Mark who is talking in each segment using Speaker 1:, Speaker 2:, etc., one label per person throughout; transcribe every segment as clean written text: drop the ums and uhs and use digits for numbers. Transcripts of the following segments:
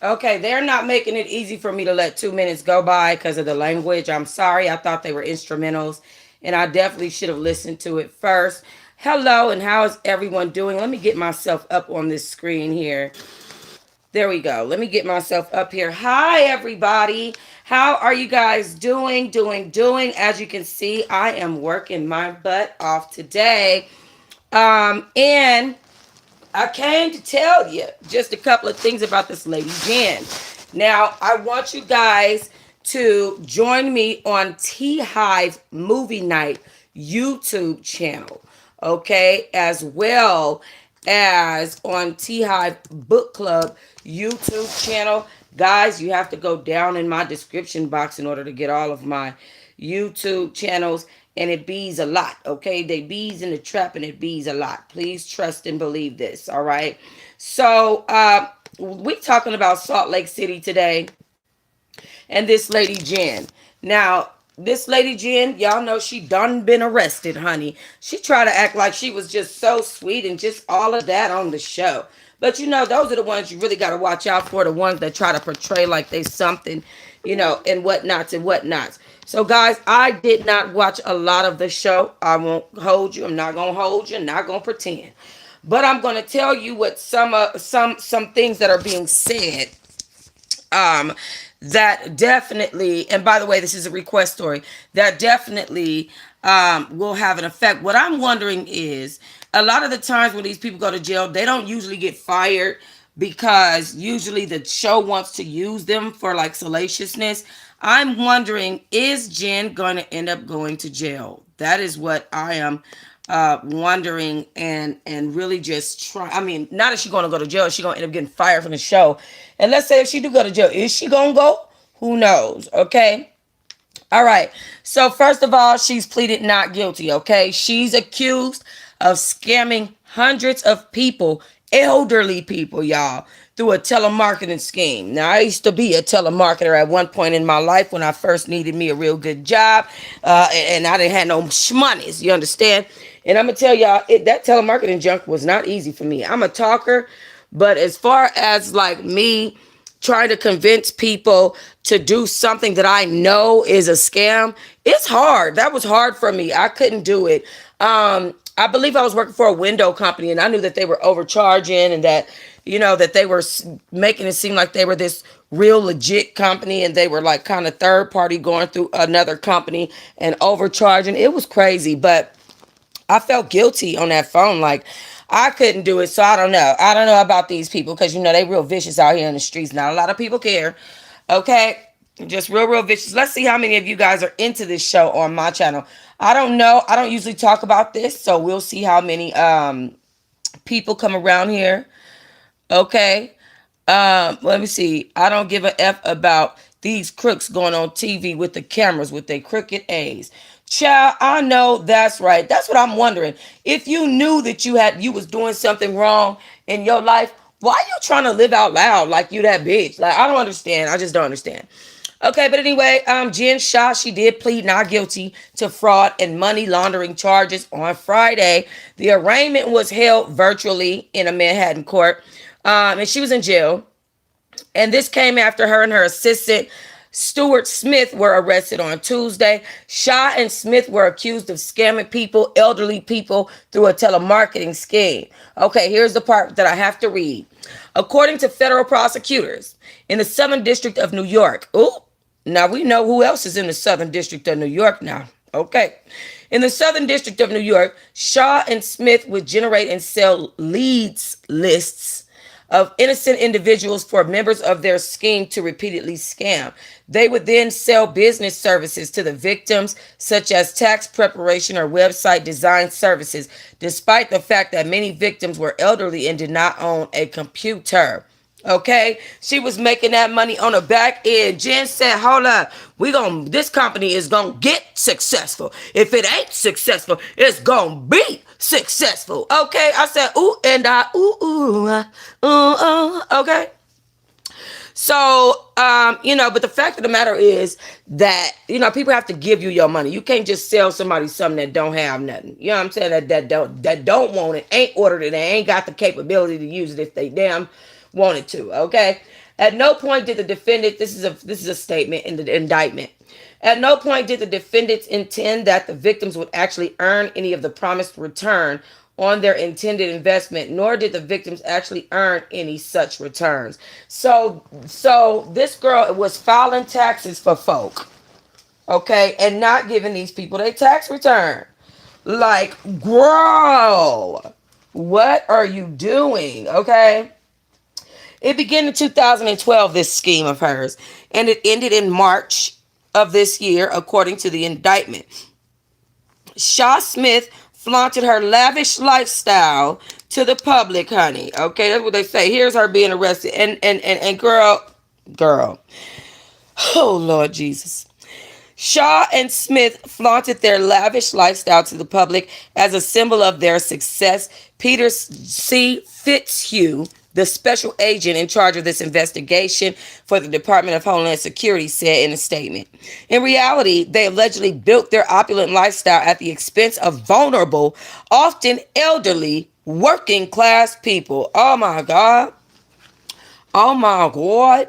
Speaker 1: Okay, they're not making it easy for me to let 2 minutes go by because of the language. I'm sorry. I thought they were instrumentals, and I definitely should have listened to it first. Hello, and how is everyone doing? Let me get myself up on this screen here. There we go. Let me get myself up here. Hi, everybody. How are you guys doing? Doing. As you can see, I am working my butt off today. And I came to tell you just a couple of things about this lady Jen. Now, I want you guys to join me on Teahive Movie Night YouTube channel, okay, as well as on Teahive Bookclub YouTube channel. Guys, you have to go down in my description box in order to get all of my YouTube channels, and it bees a lot, okay? They bees in the trap and it bees a lot. Please trust and believe this, all right? So, we talking about Salt Lake City today and this lady Jen. Now, this lady Jen, y'all know she done been arrested, honey. She tried to act like she was just so sweet and just all of that on the show. But you know, those are the ones you really got to watch out for, the ones that try to portray like they something, you know, and whatnots and whatnots. So, guys, I did not watch a lot of the show. I won't hold you. I'm not gonna hold you. I'm not gonna pretend. But I'm gonna tell you what some things that are being said, um that definitely, and by the way, this is a request story that definitely will have an effect. What I'm wondering is, a lot of the times when these people go to jail, they don't usually get fired because usually the show wants to use them for like salaciousness. I'm wondering, is Jen going to end up going to jail? That is what I am wondering, and really just try. I mean, not if she's going to go to jail. She's going to end up getting fired from the show. And let's say if she do go to jail, is she going to go? Who knows? Okay. All right. So first of all, she's pleaded not guilty. Okay. She's accused of scamming hundreds of people, elderly people, y'all, through a telemarketing scheme. Now, I used to be a telemarketer at one point in my life when I first needed me a real good job, and I didn't have no shmoneys, you understand? And I'm going to tell y'all, that telemarketing junk was not easy for me. I'm a talker, but as far as like me trying to convince people to do something that I know is a scam, it's hard. That was hard for me. I couldn't do it. I believe I was working for a window company, and I knew that they were overcharging, and that, you know, that they were making it seem like they were this real legit company, and they were like kind of third party going through another company and overcharging. It was crazy, but I felt guilty on that phone. Like, I couldn't do it. So I don't know. I don't know about these people, because, you know, they real vicious out here in the streets. Not a lot of people care. Okay. Just real vicious. Let's see how many of you guys are into this show on my channel. I don't know. I don't usually talk about this. So we'll see how many people come around here. Okay. Let me see. I don't give a F about these crooks going on TV with the cameras with their crooked A's. Child, I know that's right. That's what I'm wondering. If you knew that you was doing something wrong in your life, why are you trying to live out loud like you that bitch? Like, I don't understand. I just don't understand. Okay, but anyway, Jen Shaw, she did plead not guilty to fraud and money laundering charges on Friday. The arraignment was held virtually in a Manhattan court, and she was in jail. And this came after her and her assistant, Stuart Smith, were arrested on Tuesday. Shaw and Smith were accused of scamming people, elderly people, through a telemarketing scheme. Okay, here's the part that I have to read. According to federal prosecutors in the Southern District of New York. Ooh, now we know who else is in the Southern District of New York now. Okay. In the Southern District of New York, Shaw and Smith would generate and sell leads lists of innocent individuals for members of their scheme to repeatedly scam. They would then sell business services to the victims, such as tax preparation or website design services, despite the fact that many victims were elderly and did not own a computer. Okay, she was making that money on the back end. Jen said, hold up, this company is gonna get successful. If it ain't successful, it's gonna be successful. Okay, I said, ooh, and I, okay. So, but the fact of the matter is that, people have to give you your money. You can't just sell somebody something that don't have nothing. You know what I'm saying? That don't want it, ain't ordered it, they ain't got the capability to use it if they damn wanted to. Okay. At no point did the defendant. This is a statement in the indictment. At no point did the defendants intend that the victims would actually earn any of the promised return on their intended investment, nor did the victims actually earn any such returns. So this girl was filing taxes for folk, okay, and not giving these people their tax return. Like, girl, what are you doing? Okay. It began in 2012, this scheme of hers, and it ended in March of this year, according to the indictment. Shaw Smith flaunted her lavish lifestyle to the public, honey. Okay, that's what they say. Here's her being arrested. And girl. Oh, Lord Jesus. Shaw and Smith flaunted their lavish lifestyle to the public as a symbol of their success. Peter C. Fitzhugh, the special agent in charge of this investigation for the Department of Homeland Security, said in a statement. In reality, they allegedly built their opulent lifestyle at the expense of vulnerable, often elderly, working class people. Oh my God. Oh my God.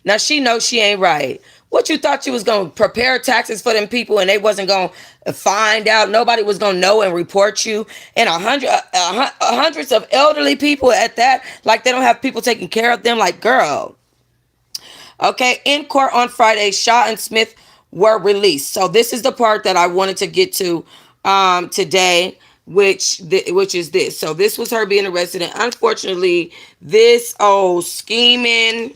Speaker 1: Now she knows she ain't right. What, you thought you was going to prepare taxes for them people and they wasn't going to find out? Nobody was going to know and report you? And hundreds of elderly people at that, like they don't have people taking care of them. Like, girl. Okay, in court on Friday, Shaw and Smith were released. So this is the part that I wanted to get to today, which is this. So this was her being arrested, and unfortunately, this old scheming,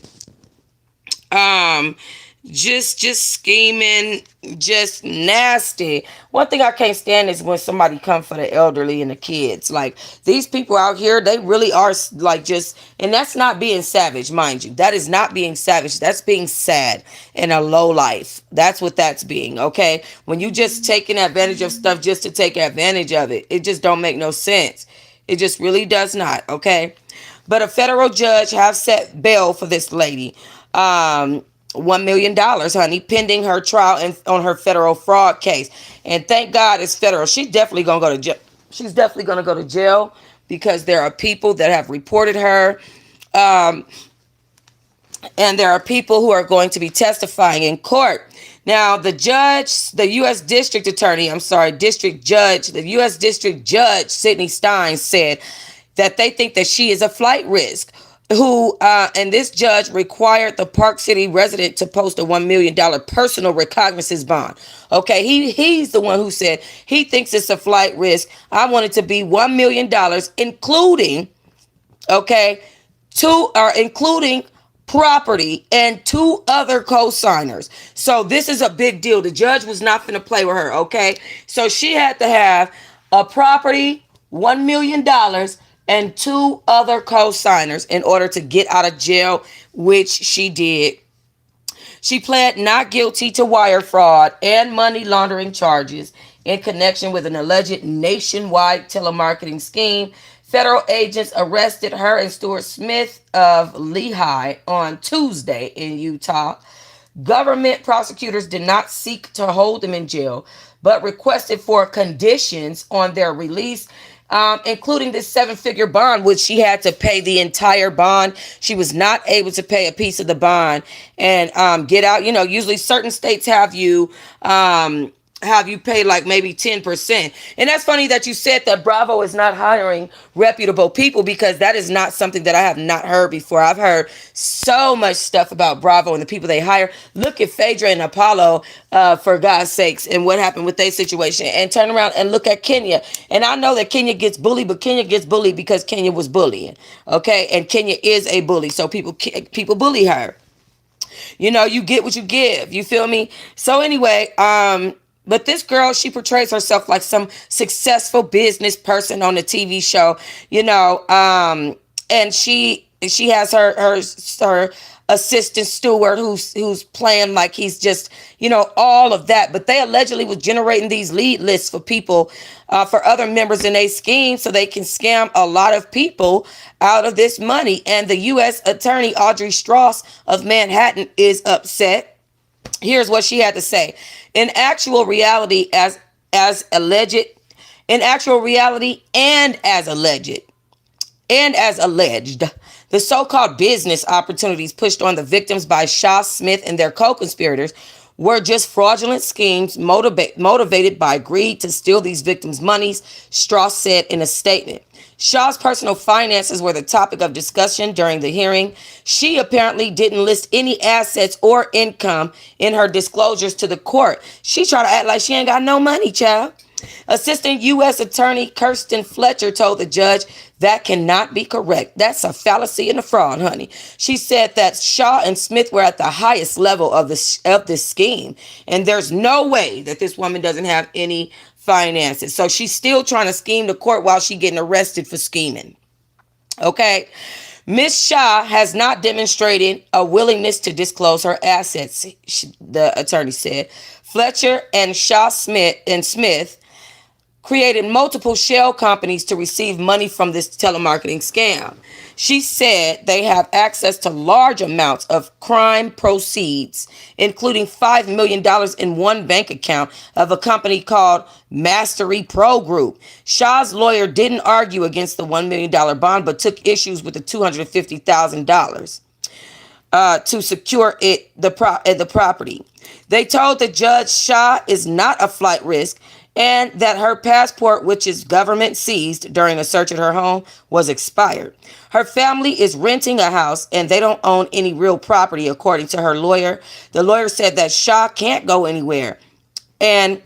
Speaker 1: just scheming, just nasty. One thing I can't stand is when somebody come for the elderly and the kids. Like, these people out here, they really are like just, and that's not being savage, mind you. That is not being savage. That's being sad and a low life. That's what that's being, okay? When you just taking advantage of stuff just to take advantage of it, it just don't make no sense. It just really does not, okay? But a federal judge have set bail for this lady. $1 million, honey, pending her trial on her federal fraud case. And thank God it's federal. She's definitely gonna go to jail. She's definitely gonna go to jail because there are people that have reported her, and there are people who are going to be testifying in court. Now, the judge, the U.S. District Attorney, District Judge, the U.S. District Judge, Sidney Stein, said that they think that she is a flight risk. And this judge required the Park City resident to post a $1 million personal recognizance bond. Okay, he's the one who said he thinks it's a flight risk. I want it to be $1 million, including, including property and 2 other co-signers. So this is a big deal. The judge was not going to play with her, okay? So she had to have a property, $1 million, and 2 other co-signers in order to get out of jail, which she did. She pled not guilty to wire fraud and money laundering charges in connection with an alleged nationwide telemarketing scheme. Federal agents arrested her and Stuart Smith of Lehigh on Tuesday in Utah. Government prosecutors did not seek to hold them in jail, but requested for conditions on their release, including this 7-figure bond, which she had to pay the entire bond. She was not able to pay a piece of the bond and get out. You know, usually certain states have you pay like maybe 10%. And that's funny that you said that Bravo is not hiring reputable people, because that is not something that I have not heard before. I've heard so much stuff about Bravo and the people they hire. Look at Phaedra and Apollo, for God's sakes, and what happened with their situation. And turn around and look at Kenya. And I know that Kenya gets bullied, but Kenya gets bullied because Kenya was bullying. Okay? And Kenya is a bully. So people bully her. You know, you get what you give. You feel me? So anyway, but this girl, she portrays herself like some successful business person on the TV show, you know, and she has her assistant Stewart who's playing like he's just, you know, all of that. But they allegedly was generating these lead lists for people, for other members in a scheme so they can scam a lot of people out of this money. And the U.S. Attorney Audrey Strauss of Manhattan is upset. Here's what she had to say. In actual reality, as alleged, And as alleged, the so-called business opportunities pushed on the victims by Shaw, Smith, and their co-conspirators were just fraudulent schemes motivated by greed to steal these victims' monies, Strauss said in a statement. Shaw's personal finances were the topic of discussion during the hearing. She apparently didn't list any assets or income in her disclosures to the court. She tried to act like she ain't got no money, child. Assistant U.S. Attorney Kirsten Fletcher told the judge that cannot be correct. That's a fallacy and a fraud, honey. She said that Shaw and Smith were at the highest level of this scheme, and there's no way that this woman doesn't have any finances. So she's still trying to scheme the court while she's getting arrested for scheming. Okay. Ms. Shaw has not demonstrated a willingness to disclose her assets, the attorney said. Fletcher and Smith created multiple shell companies to receive money from this telemarketing scam. She said they have access to large amounts of crime proceeds, including $5 million in one bank account of a company called Mastery Pro Group. Shaw's lawyer didn't argue against the $1 million bond, but took issues with the $250,000 to secure the property. They told the judge Shaw is not a flight risk and that her passport, which is government seized during a search at her home, was expired. Her family is renting a house and they don't own any real property, according to her lawyer. The lawyer said that Shaw can't go anywhere and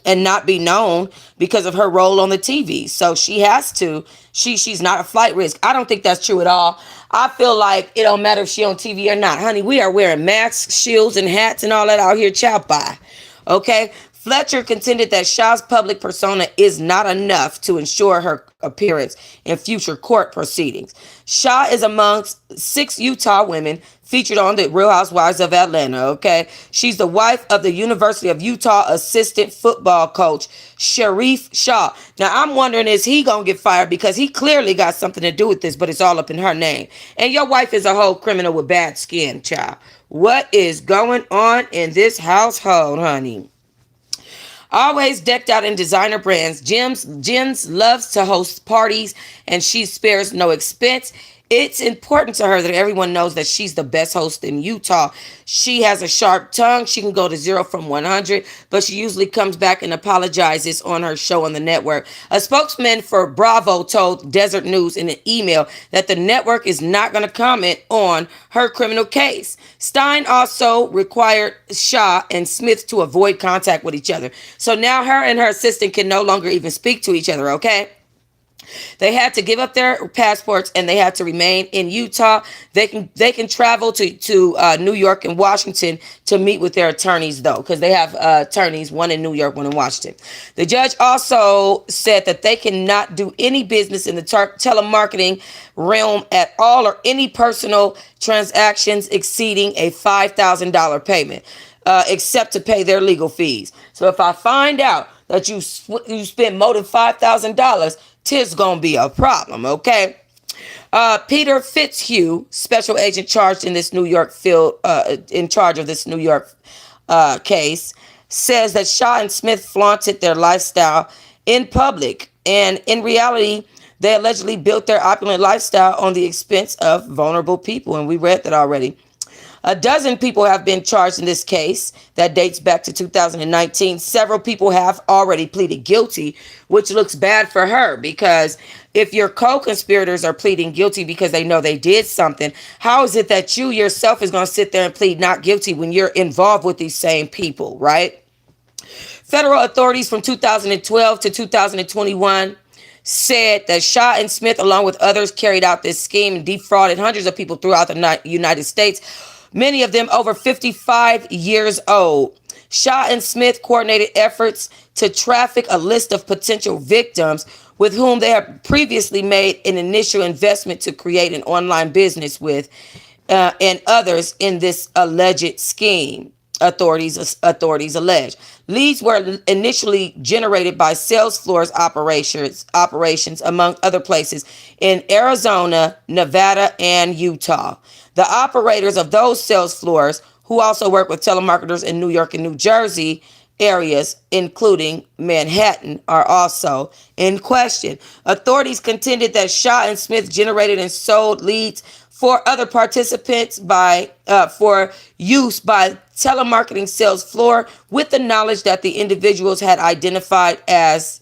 Speaker 1: not be known because of her role on the TV. So she has to, she's not a flight risk. I don't think that's true at all. I feel like it don't matter if she on TV or not. Honey, we are wearing masks, shields, and hats and all that out here, chow by. Okay? Fletcher contended that Shaw's public persona is not enough to ensure her appearance in future court proceedings. Shaw is amongst 6 Utah women featured on the Real Housewives of Atlanta, okay? She's the wife of the University of Utah assistant football coach, Sharif Shaw. Now, I'm wondering, is he going to get fired? Because he clearly got something to do with this, but it's all up in her name. And your wife is a whole criminal with bad skin, child. What is going on in this household, honey? Always decked out in designer brands, Jens loves to host parties and she spares no expense. It's important to her that everyone knows that she's the best host in Utah. She has a sharp tongue. She can go to 0 from 100, but she usually comes back and apologizes on her show on the network. A spokesman for Bravo told Desert News in an email that the network is not going to comment on her criminal case. Stein also required Shaw and Smith to avoid contact with each other. So now her and her assistant can no longer even speak to each other, okay? They had to give up their passports and they had to remain in Utah. They can travel to New York and Washington to meet with their attorneys, though, because they have attorneys, one in New York, one in Washington. The judge also said that they cannot do any business in the telemarketing realm at all or any personal transactions exceeding a $5,000 payment, except to pay their legal fees. So if I find out that you spend more than $5,000, 'tis gonna be a problem, okay? Peter Fitzhugh, special agent charged in this New York in charge of this New York case, says that Shaw and Smith flaunted their lifestyle in public, and in reality, they allegedly built their opulent lifestyle on the expense of vulnerable people, and we read that already. A dozen people have been charged in this case that dates back to 2019. Several people have already pleaded guilty, which looks bad for her because if your co-conspirators are pleading guilty because they know they did something, how is it that you yourself is going to sit there and plead not guilty when you're involved with these same people, right? Federal authorities from 2012 to 2021 said that Shaw and Smith, along with others, carried out this scheme and defrauded hundreds of people throughout the United States, many of them over 55 years old. Shaw and Smith coordinated efforts to traffic a list of potential victims with whom they have previously made an initial investment to create an online business with, and others in this alleged scheme. Authorities allege. Leads were initially generated by sales floors operations among other places in Arizona, Nevada, and Utah. The operators of those sales floors, who also work with telemarketers in New York and New Jersey, areas, including Manhattan, are also in question. Authorities contended that Shaw and Smith generated and sold leads for other participants for use by telemarketing sales floor with the knowledge that the individuals had identified as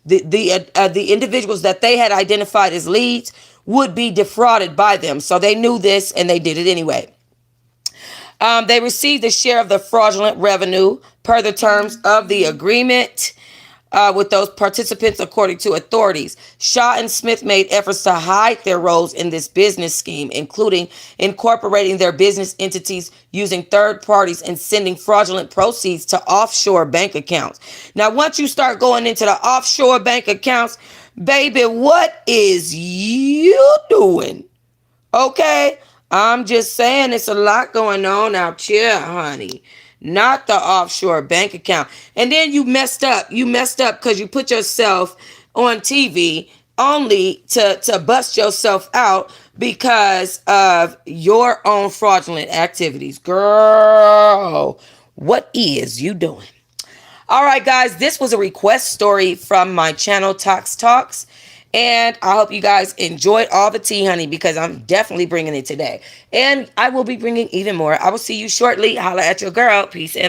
Speaker 1: the individuals that they had identified as leads would be defrauded by them. So they knew this and they did it anyway. They received a share of the fraudulent revenue per the terms of the agreement with those participants, according to authorities. Shaw and Smith made efforts to hide their roles in this business scheme, including incorporating their business entities using third parties and sending fraudulent proceeds to offshore bank accounts. Now, once you start going into the offshore bank accounts, baby, what is you doing? Okay, I'm just saying it's a lot going on out here, honey. Not the offshore bank account. And then you messed up. You messed up because you put yourself on TV only to bust yourself out because of your own fraudulent activities. Girl, what is you doing? All right, guys, this was a request story from my channel, Tox Talks. And I hope you guys enjoyed all the tea, honey, because I'm definitely bringing it today. And I will be bringing even more. I will see you shortly. Holla at your girl. Peace and